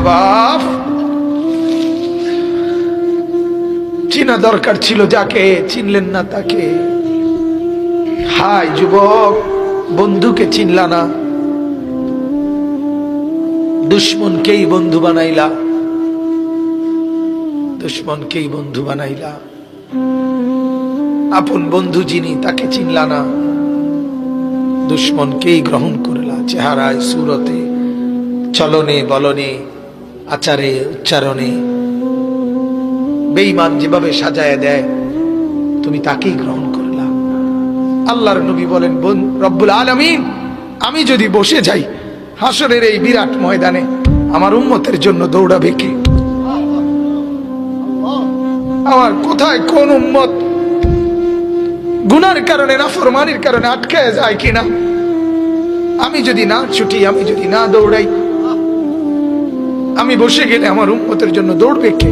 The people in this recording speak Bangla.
বাপ, চিনা দরকার ছিল যাকে, চিনলেন না তাকে। হায় যুবক, বন্ধুকে চিনলা না, দুশ্মনকেই বন্ধু বানাইলা, দুশ্মনকেই বন্ধু বানাইলা। আপন বন্ধু যিনি তাকে চিনলা না, দুশ্মনকেই গ্রহণ করলা। চেহারায়, সুরতে, চলনে বলনে, আচারে উচ্চারণে বেঈমান যেভাবে সাজায় দেয়, তুমি তাকেই গ্রহণ করলা। আল্লাহর নবী বলেন, রব্বুল আলামিন, আমি যদি বসে যাই হাসরের এই বিরাট ময়দানে, আমার উম্মতের জন্য দৌড়াবে কে? আমার কোথায় কোন উম্মত গুনার কারণে, নাফরমানির কারণে আটকায় যায় কিনা? আমি যদি না ছুটি, আমি যদি না দৌড়াই, আমি বসে গেলে আমার উম্মতের জন্য দৌড়বে কে?